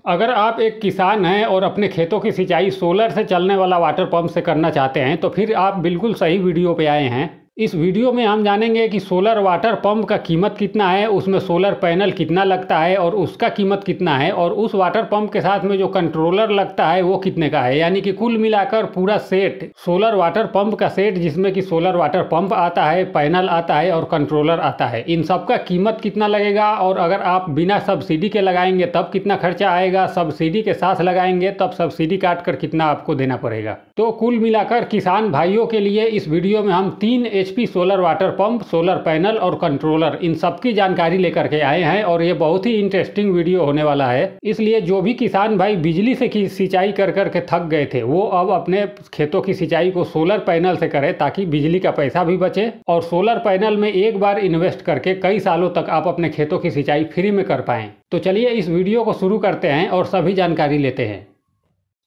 अगर आप एक किसान हैं और अपने खेतों की सिंचाई सोलर से चलने वाला वाटर पंप से करना चाहते हैं तो फिर आप बिल्कुल सही वीडियो पे आए हैं। इस वीडियो में हम जानेंगे कि सोलर वाटर पंप का कीमत कितना है, उसमें सोलर पैनल कितना लगता है और उसका कीमत कितना है, और उस वाटर पंप के साथ में जो कंट्रोलर लगता है वो कितने का है। यानी कि कुल मिलाकर पूरा सेट, सोलर वाटर पंप का सेट, जिसमें कि सोलर वाटर पंप आता है, पैनल आता है और कंट्रोलर आता है, इन सब का कीमत कितना लगेगा। और अगर आप बिना सब्सिडी के लगाएंगे तब कितना खर्चा आएगा, सब्सिडी के साथ लगाएंगे तब सब्सिडी काट कर कितना आपको देना पड़ेगा। तो कुल मिलाकर किसान भाइयों के लिए इस वीडियो में हम 3 HP solar water pump, solar panel और कंट्रोलर, इन सब की जानकारी लेकर के आए हैं और ये बहुत ही इंटरेस्टिंग वीडियो होने वाला है। इसलिए जो भी किसान भाई बिजली से सिंचाई कर करके थक गए थे वो अब अपने खेतों की सिंचाई को सोलर पैनल से करें, ताकि बिजली का पैसा भी बचे और सोलर पैनल में एक बार इन्वेस्ट करके कई सालों तक आप अपने खेतों की सिंचाई फ्री में कर पाएं। तो चलिए इस वीडियो को शुरू करते हैं और सभी जानकारी लेते हैं।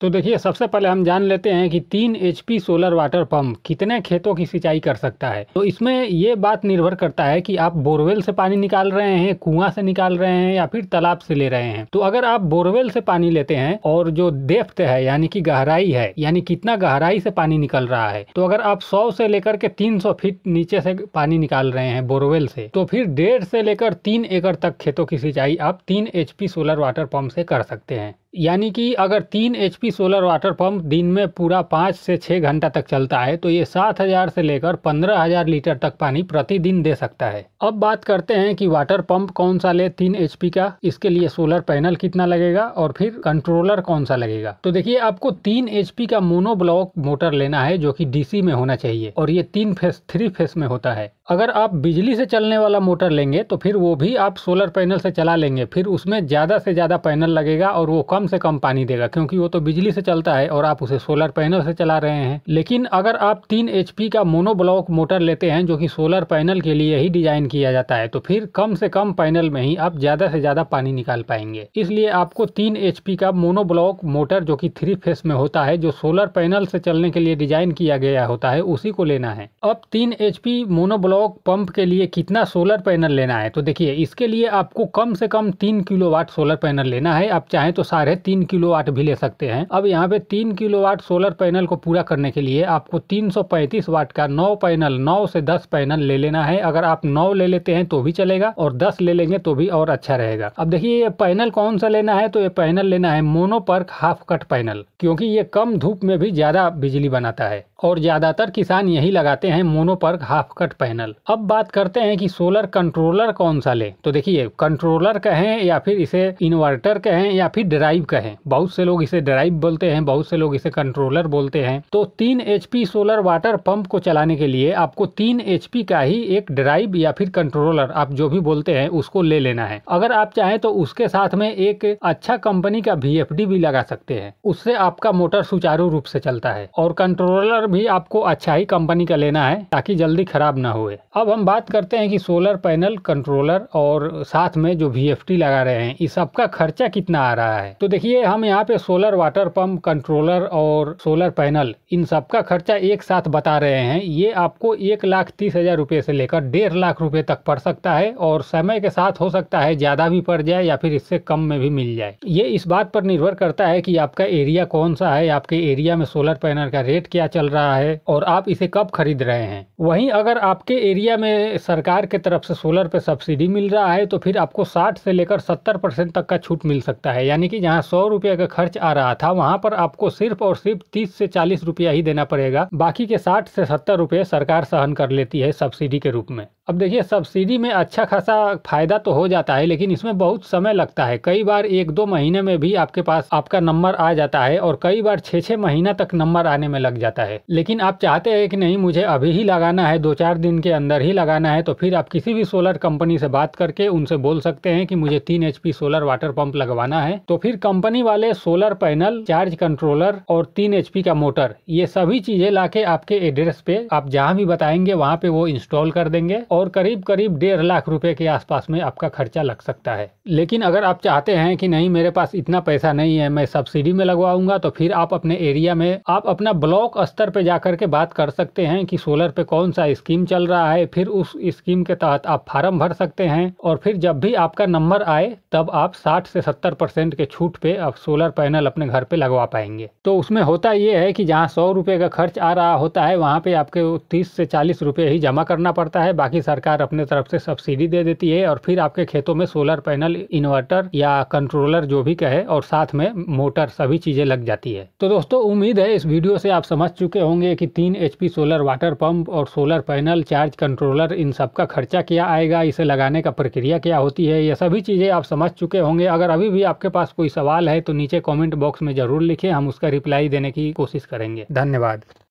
तो देखिए, सबसे पहले हम जान लेते हैं कि 3 HP सोलर वाटर पंप कितने खेतों की सिंचाई कर सकता है। तो इसमें ये बात निर्भर करता है कि आप बोरवेल से पानी निकाल रहे हैं, कुआं से निकाल रहे हैं या फिर तालाब से ले रहे हैं। तो अगर आप बोरवेल से पानी लेते हैं और जो डेप्थ है यानी कि गहराई है, यानी कितना गहराई से पानी निकल रहा है, तो अगर आप 100 से लेकर के 300 फीट नीचे से पानी निकाल रहे हैं बोरवेल से, तो फिर 1.5 से लेकर 3 एकड़ तक खेतों की सिंचाई आप 3 HP सोलर वाटर पंप से कर सकते हैं। यानी कि अगर 3 HP सोलर वाटर पंप दिन में पूरा 5 से 6 घंटा तक चलता है तो ये 7,000 से लेकर 15,000 लीटर तक पानी प्रतिदिन दे सकता है। अब बात करते हैं कि वाटर पंप कौन सा ले 3 HP का, इसके लिए सोलर पैनल कितना लगेगा और फिर कंट्रोलर कौन सा लगेगा। तो देखिए, आपको 3 HP का मोनो ब्लॉक मोटर लेना है जो कि DC में होना चाहिए और ये 3 फेस में होता है। अगर आप बिजली से चलने वाला मोटर लेंगे तो फिर वो भी आप सोलर पैनल से चला लेंगे, फिर उसमें ज़्यादा से ज़्यादा पैनल लगेगा और वो कम से कम पानी देगा, क्योंकि वो तो बिजली से चलता है और आप उसे सोलर पैनल से चला रहे हैं। लेकिन अगर आप 3 HP का मोनो ब्लॉक मोटर लेते हैं जो कि सोलर पैनल के लिए ही डिजाइन किया जाता है, तो फिर कम से कम पैनल में ही आप ज़्यादा से ज़्यादा पानी निकाल पाएंगे। इसलिए आपको 3 HP का मोनो ब्लॉक मोटर जो कि 3 फेस में होता है, जो सोलर पैनल से चलने के लिए डिजाइन किया गया होता है, उसी को लेना है। अब 3 HP मोनो ब्लॉक पंप के लिए कितना सोलर पैनल लेना है, तो देखिए, इसके लिए आपको कम से कम 3 किलोवाट सोलर पैनल लेना है। आप चाहें तो 3.5 किलोवाट भी ले सकते हैं। अब यहाँ पे 3 किलोवाट सोलर पैनल को पूरा करने के लिए आपको 335 वाट का 9 से 10 पैनल ले लेना है। अगर आप 9 ले लेते हैं तो भी चलेगा और 10 ले लेंगे तो भी और अच्छा रहेगा। अब देखिए, ये पैनल कौन सा लेना है, तो ये पैनल लेना है मोनोपर्क हाफ कट पैनल, क्योंकि ये कम धूप में भी ज्यादा बिजली बनाता है और ज्यादातर किसान यही लगाते हैं मोनोपर्क हाफ कट पैनल। अब बात करते हैं कि सोलर कंट्रोलर कौन सा ले। तो देखिए, कंट्रोलर कहें या फिर इसे इन्वर्टर कहें या फिर ड्राइव कहें, बहुत से लोग इसे ड्राइव बोलते हैं, बहुत से लोग इसे कंट्रोलर बोलते हैं। तो 3 HP सोलर वाटर पंप को चलाने के लिए आपको 3 HP का ही एक ड्राइव या फिर कंट्रोलर, आप जो भी बोलते हैं, उसको ले लेना है। अगर आप चाहें तो उसके साथ में एक अच्छा कंपनी का VFD भी लगा सकते हैं, उससे आपका मोटर सुचारू रूप से चलता है। और कंट्रोलर भी आपको अच्छा ही कंपनी का लेना है ताकि जल्दी खराब ना हुए। अब हम बात करते हैं कि सोलर पैनल, कंट्रोलर और साथ में जो VFD लगा रहे हैं, इस सब का खर्चा कितना आ रहा है। तो देखिए, हम यहाँ पे सोलर वाटर पंप, कंट्रोलर और सोलर पैनल, इन सब का खर्चा एक साथ बता रहे हैं। ये आपको 1,30,000 रुपये से लेकर 1.5 लाख रुपए तक पड़ सकता है और समय के साथ हो सकता है ज्यादा भी पड़ जाए या फिर इससे कम में भी मिल जाए। ये इस बात पर निर्भर करता है कि आपका एरिया कौन सा है, आपके एरिया में सोलर पैनल का रेट क्या चल रहा है और आप इसे कब खरीद रहे हैं। वहीं अगर आपके एरिया में सरकार के तरफ से सोलर पे सब्सिडी मिल रहा है तो फिर आपको 60 से लेकर 70% तक का छूट मिल सकता है। यानी कि जहां 100 रुपये का खर्च आ रहा था वहां पर आपको सिर्फ और सिर्फ 30 से 40 रुपया ही देना पड़ेगा, बाकी के 60 से 70 रुपये सरकार सहन कर लेती है सब्सिडी के रूप में। अब देखिए, सब्सिडी में अच्छा खासा फायदा तो हो जाता है, लेकिन इसमें बहुत समय लगता है। कई बार 1-2 महीने में भी आपके पास आपका नंबर आ जाता है और कई बार 6-6 महीना तक नंबर आने में लग जाता है। लेकिन आप चाहते हैं कि नहीं, मुझे अभी ही लगाना है, 2-4 दिन के अंदर ही लगाना है, तो फिर आप किसी भी सोलर कंपनी से बात करके उनसे बोल सकते हैं कि मुझे 3 HP सोलर वाटर पंप लगवाना है। तो फिर कंपनी वाले सोलर पैनल, चार्ज कंट्रोलर और 3 HP का मोटर, ये सभी चीजें लाके आपके एड्रेस पे आप जहाँ भी बताएंगे वहाँ पे वो इंस्टॉल कर देंगे और करीब करीब 1.5 लाख रुपए के आसपास में आपका खर्चा लग सकता है। लेकिन अगर आप चाहते हैं कि नहीं मेरे पास इतना पैसा नहीं है, मैं सब्सिडी में लगवाऊंगा, तो फिर आप अपने एरिया में आप अपना ब्लॉक स्तर पे जाकर के बात कर सकते हैं कि सोलर पे कौन सा स्कीम चल रहा है। फिर उस स्कीम के तहत आप फार्म भर सकते हैं और फिर जब भी आपका नंबर आए तब आप 60 से 70% के छूट पे आप सोलर पैनल अपने घर पे लगवा पाएंगे। तो उसमें होता ये है कि जहाँ 100 रुपये का खर्च आ रहा होता है वहाँ पे आपके 30 से 40 रुपये ही जमा करना पड़ता है, बाकी सरकार अपने तरफ से सब्सिडी दे देती है और फिर आपके खेतों में सोलर पैनल, इन्वर्टर या कंट्रोलर जो भी कहे और साथ में मोटर सभी चीज़ें लग जाती है। तो दोस्तों उम्मीद है इस वीडियो से आप समझ चुके होंगे कि 3 HP सोलर वाटर पंप और सोलर पैनल, चार्ज कंट्रोलर, इन सब का खर्चा क्या आएगा, इसे लगाने का प्रक्रिया क्या होती है, ये सभी चीज़ें आप समझ चुके होंगे। अगर अभी भी आपके पास कोई सवाल है तो नीचे कमेंट बॉक्स में ज़रूर लिखें, हम उसका रिप्लाई देने की कोशिश करेंगे। धन्यवाद।